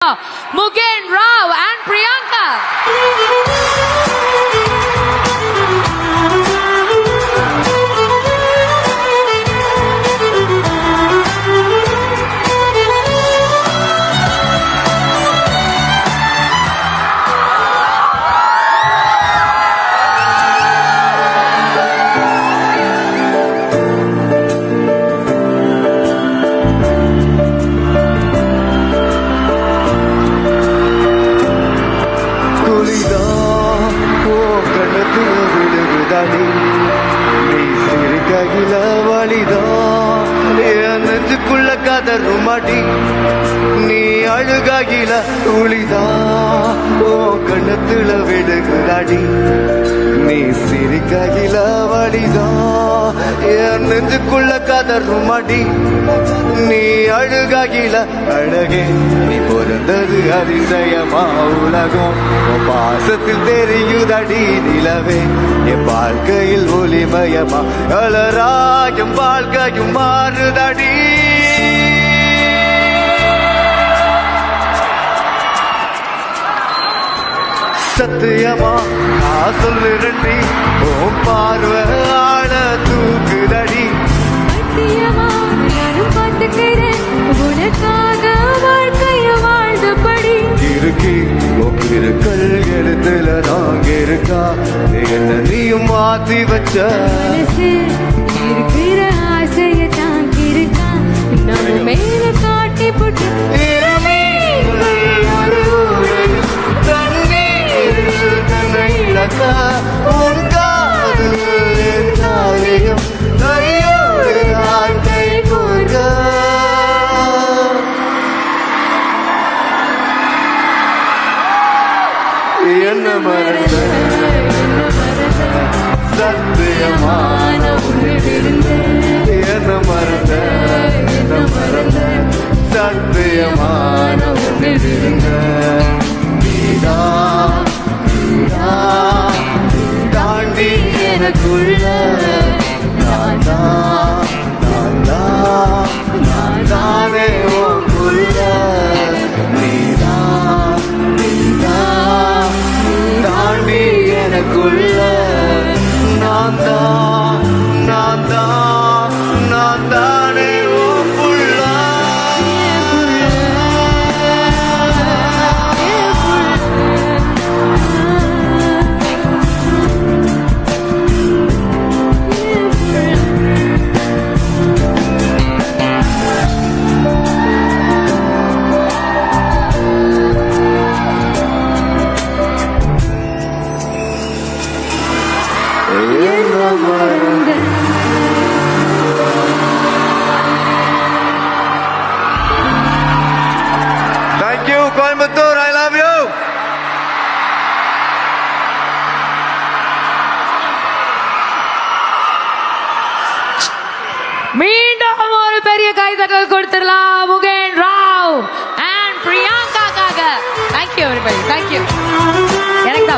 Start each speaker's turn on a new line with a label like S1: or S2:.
S1: Mugen Rao and Priyanka.
S2: நெஞ்சுக்குள்ள கதருமாடி நீ அழுகாகில துளிதா ஓ கண்ணத்துல விடுகிறாடி நீ சிரிக்காகில வழிதா என் நெஞ்சுக்குள்ள கதருமாடி நீ அழுகாகில அழகே நீ பிறந்தது அதிசயமா உலகம் பாசத்தில் தெரியுதடி நிலவே என் வாழ்க்கையில் ஒளிமயமா அலராயும் வாழ்க்கையும் மாறுதடி சத்தியமா நான் சொல்லுறண்டி ஓ பார்வை ஆள தூக்குதடி
S3: சத்தியமா நானும் பார்த்துக்கிறேன் உனக்காக வாழ்க்கைய வாழ்ந்தபடி
S2: இருக்கி ஒக்கிருக்கள் எழுத்துல நாங்க இருக்கா என்ன நீயும் மாத்தி வச்ச
S3: மனசு இருக்கிற ஆசைய தாங்கிருக்கா நம்ம மேல காட்டி போட்டு
S2: உன் காதல் என்றாலேயும் கையோடு நான் கை கோர்க்க என்ன மறந்த சத்தியமான என்ன மறந்த சத்தியமான நீதா தாண்டி எனக்குள்ள நான் தானே உள்ள நீதா தாண்டி எனக்குள்ள நான் தானே உள்ள Thank you, Coimbatore. I love you.
S1: மீண்டும் ஒரு பெரிய கைதட்டல் கொடுத்துடலாம் Mugen Rao and பிரியங்காக்காக. Thank you everybody. Thank you.